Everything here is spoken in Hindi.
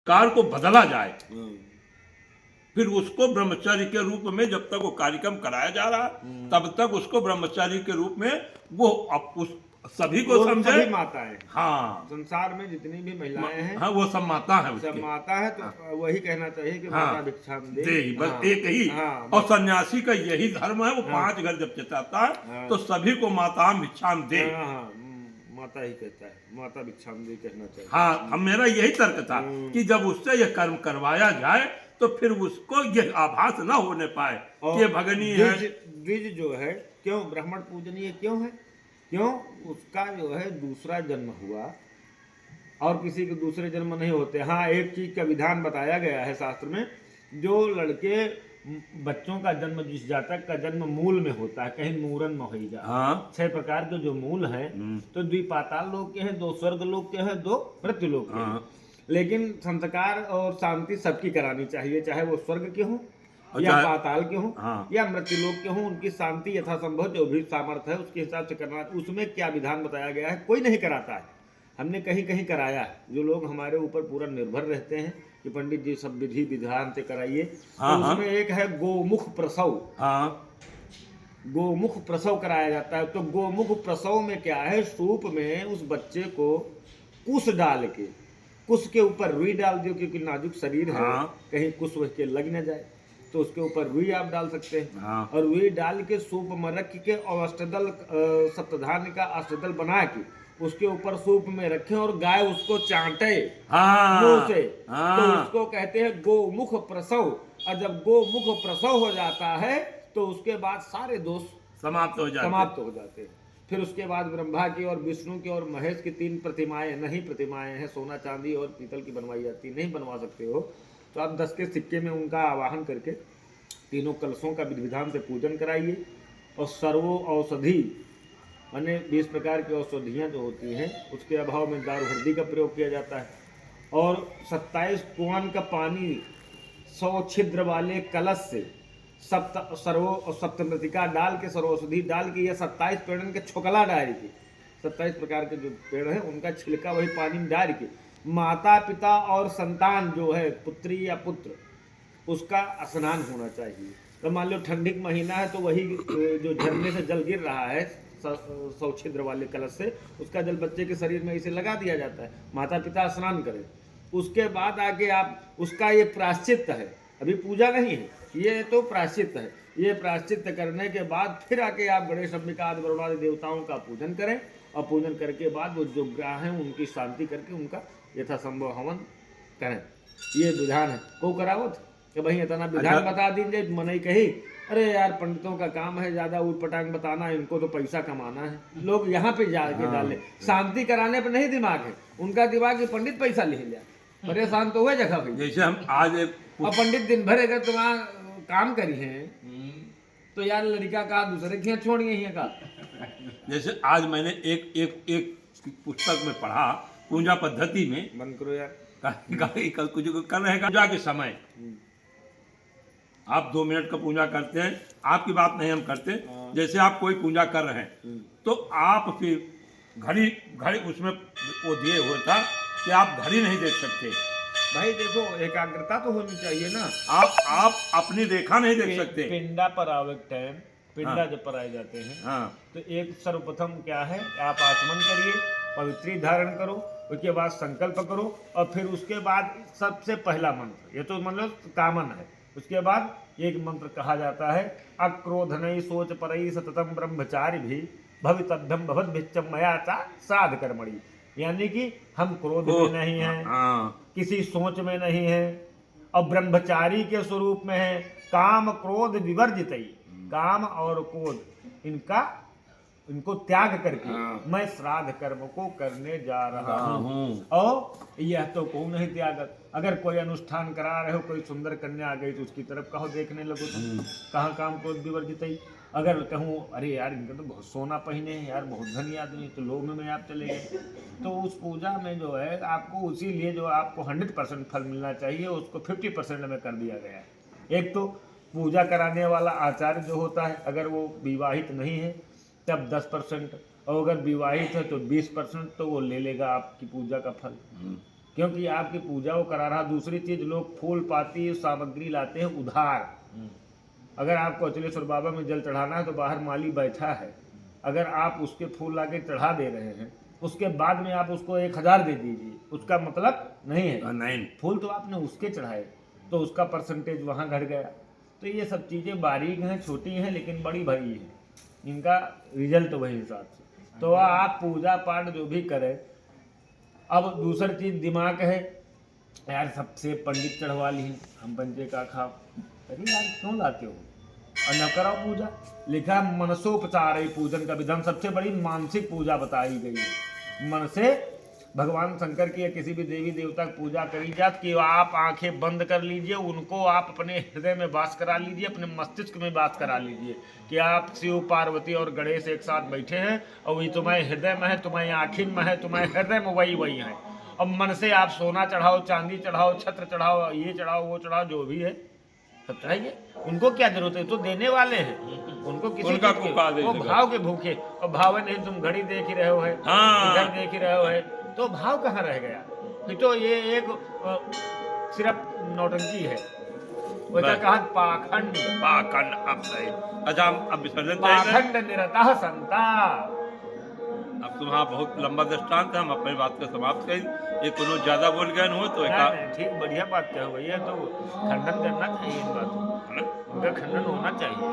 कार को बदला जाए, फिर उसको ब्रह्मचारी के रूप में जब तक वो कार्यक्रम कराया जा रहा है तब तक उसको ब्रह्मचारी के रूप में वो उस सभी को वो समझे। सभी माताएं, हाँ संसार में जितनी भी महिलाएं हैं, हाँ वो सब माता है सब उसकी। माता है। तो वही कहना चाहिए कि हाँ माता भिक्षाम दे। दे बस हाँ, एक ही। हाँ, और सन्यासी का यही धर्म है, वो हाँ, 5 घर जब चचाता है हाँ, तो सभी को माता भिक्षाम दे। हाँ, हाँ, माता ही कहता है, माता भिक्षाम दे कहना चाहिए। हाँ हम मेरा यही तर्क था कि जब उससे यह कर्म करवाया जाए तो फिर उसको यह आभास न होने पाए कि ये भगनी है। द्विज जो है क्यों ब्राह्मण पूजनीय क्यों है? क्यों उसका जो है दूसरा जन्म हुआ और किसी के दूसरे जन्म नहीं होते। हाँ, एक चीज का विधान बताया गया है शास्त्र में, जो लड़के बच्चों का जन्म जिस जातक का जन्म मूल में होता है, कहीं मूरन में हो जा। हाँ 6 प्रकार के जो मूल हैं तो 2 पाताल लोक के हैं, 2 स्वर्ग लोक के हैं, 2 मृत्यु लोक के हैं। लेकिन संस्कार और शांति सबकी करानी चाहिए, चाहे वो स्वर्ग के हों या पाताल के हों या मृत्यु लोक के हों। उनकी शांति यथासंभव जो भी सामर्थ्य है उसके हिसाब से करना। उसमें क्या विधान बताया गया है, कोई नहीं कराता है, हमने कहीं कहीं कराया है। जो लोग हमारे ऊपर पूरा निर्भर रहते हैं कि पंडित जी सब विधि विधान से कराइए, तो उसमें एक है गोमुख प्रसव। गोमुख प्रसव कराया जाता है। तो गोमुख प्रसव में क्या है, सूप में उस बच्चे को कुश डाल के, कुश के ऊपर रुई डाल दियो, क्योंकि नाजुक शरीर है, कहीं कुश के लग न जाए, तो उसके ऊपर रुई आप डाल सकते हैं। और रुई डाल के सूप में रख के और अष्टदल सप्तधान्य का अष्टदल बना के उसके ऊपर सूप में रखें और गाय उसको चाटे मुंह से, तो उसको कहते हैं गोमुख प्रसव। और जब गोमुख प्रसव हो जाता है तो उसके बाद सारे दोष समाप्त हो जाते हैं। फिर उसके बाद ब्रह्मा की और विष्णु की और महेश की 3 प्रतिमाएं, नहीं प्रतिमाएं हैं, सोना चांदी और पीतल की बनवाई जाती। नहीं बनवा सकते हो तो आप 10 के सिक्के में उनका आवाहन करके तीनों कलशों का विधि विधान से पूजन कराइए। और सर्वो औषधि माने 20 प्रकार की औषधियाँ जो होती हैं उसके अभाव में दारू हल्दी का प्रयोग किया जाता है। और 27 कुआन का पानी 100 छिद्र वाले कलश से सप्तमृतिका डाल के, सर्वौषधि डाल के, या 27 पेड़न के छोकला डाल के, 27 प्रकार के जो पेड़ हैं उनका छिलका वही पानी में डाल के माता पिता और संतान जो है पुत्री या पुत्र उसका स्नान होना चाहिए। तो मान लो ठंडी का महीना है तो वही जो झरने से जल गिर रहा है 100 छिद्र वाले कलश से, उसका जल बच्चे के शरीर में इसे लगा दिया जाता है, माता पिता स्नान करें। उसके बाद आके आप उसका ये प्रायश्चित है, अभी पूजा नहीं है, ये तो प्रायश्चित है। ये प्रायश्चित करने के बाद फिर आके आप गणेश अंबिका आदि वरुणादि देवताओं का पूजन करें और पूजन करके बाद वो जो ग्रह हैं उनकी शांति करके उनका यथासंभव हवन करें। ये विधान है। को करावत कि भाई इतना विधान बता दीजिए, मनई कही अरे यार पंडितों का काम है ज्यादा उटपटांग बताना, इनको तो पैसा कमाना है। लोग यहाँ पे जाके डाले, शांति कराने पर नहीं दिमाग है उनका, दिमाग है पंडित पैसा ले जाए। परेशान तो हुए जगह भाई। जैसे हम आज और पंडित दिन भर अगर तुम्हारा काम करी है तो यार लड़का का दूसरे के छोड़िए ही का। जैसे आज मैंने एक पुस्तक में पढ़ा, पूजा पद्धति में, बंद करो यार, कल कुछ कर रहे हैं पूजा के समय आप 2 मिनट का पूजा करते हैं, आपकी बात नहीं हम करते। जैसे आप कोई पूजा कर रहे हैं तो आप फिर घड़ी उसमें वो दिए हुए था कि आप घड़ी नहीं देख सकते। भाई देखो एकाग्रता तो होनी चाहिए ना। आप अपनी रेखा नहीं देख सकते। पिंडा पर आवे टाइम, पिंडा जब पर आए जाते हैं तो एक सर्वप्रथम क्या है, आप आचमन करिए, पवित्री धारण करो, उसके बाद संकल्प करो और फिर उसके बाद सबसे पहला मंत्र, ये तो मतलब कामन है, उसके बाद एक मंत्र कहा जाता है, अक्रोधनई सोच परई सततम ब्रह्मचारी भी भवितभ्यम भवद्भिच्चम मया चा साध कर्मणि। यानी कि हम क्रोध में नहीं हैं, किसी सोच में नहीं है और ब्रह्मचारी के स्वरूप में है। काम क्रोध विवर्जित, काम और क्रोध इनको त्याग करके मैं श्राद्ध कर्म को करने जा रहा हूँ। और यह तो को नहीं त्यागत। अगर कोई अनुष्ठान करा रहे हो, कोई सुंदर कन्या आ गई तो उसकी तरफ कहो देखने लगो, तो कहाँ काम क्रोध विवर्जित। अगर कहूँ अरे यार इनका तो बहुत सोना पहने हैं यार, बहुत धनी आदमी, तो लोभ में आप चले गए। तो उस पूजा में जो है आपको उसी लिए जो आपको 100% फल मिलना चाहिए उसको 50% में कर दिया गया है। एक तो पूजा कराने वाला आचार्य जो होता है, अगर वो विवाहित नहीं है तब 10%, और अगर विवाहित है तो 20%, तो वो ले लेगा आपकी पूजा का फल। क्योंकि आपकी पूजा वो करा रहा। दूसरी चीज, लोग फूल पाती सामग्री लाते हैं उधार। अगर आपको अचलेश्वर बाबा में जल चढ़ाना है तो बाहर माली बैठा है, अगर आप उसके फूल लाके चढ़ा दे रहे हैं, उसके बाद में आप उसको 1000 दे दीजिए, उसका मतलब नहीं है। नहीं, फूल तो आपने उसके चढ़ाए तो उसका परसेंटेज वहाँ घट गया। तो ये सब चीज़ें बारीक हैं, छोटी हैं, लेकिन बड़ी भरी हैं, इनका रिजल्ट वही हिसाब से। तो आप पूजा पाठ जो भी करें। अब दूसरी चीज़ दिमाग है, यार सबसे पंडित चढ़वा ली, हम पंचे का खाओ। अरे यार क्यों लाते हो, और न कराओ पूजा। लिखा मनसोपचार है पूजन का विधान, सबसे बड़ी मानसिक पूजा बताई गई है। मन से भगवान शंकर की या किसी भी देवी देवता की पूजा करी जाती कि आप आंखें बंद कर लीजिए, उनको आप अपने हृदय में वास करा लीजिए, अपने मस्तिष्क में बात करा लीजिए कि आप शिव पार्वती और गणेश एक साथ बैठे हैं और वही तुम्हारे हृदय में है, तुम्हारी आँखिन में है, तुम्हारे हृदय में वही है। अब मन से आप सोना चढ़ाओ, चांदी चढ़ाओ, छत्र चढ़ाओ, ये चढ़ाओ, वो चढ़ाओ, जो भी है सब चढ़ाइए। उनको क्या जरूरत है, तो देने वाले हैं, उनको किसी उनका चीज़ की, को वो भाव के भूखे। और भाव नहीं, तुम घड़ी देख ही रहे हो है, इधर देख ही रहे हो है, तो भाव कहाँ रह गया। तो ये एक सिर्फ नौटंकी है, वैसा कहा पाखंड। पाखंड। अब सही। अच्छा, अब विसर्जन पाखंड निरतः संता। अब तुम्हारा बहुत लंबा दृष्टांत है, हम अपनी बात को समाप्त करें। ये कोनो ज्यादा बोल गए हो तो ठीक, बढ़िया बात क्या हुई है, तो खंडन करना चाहिए इन बातों, उनका खंडन होना चाहिए।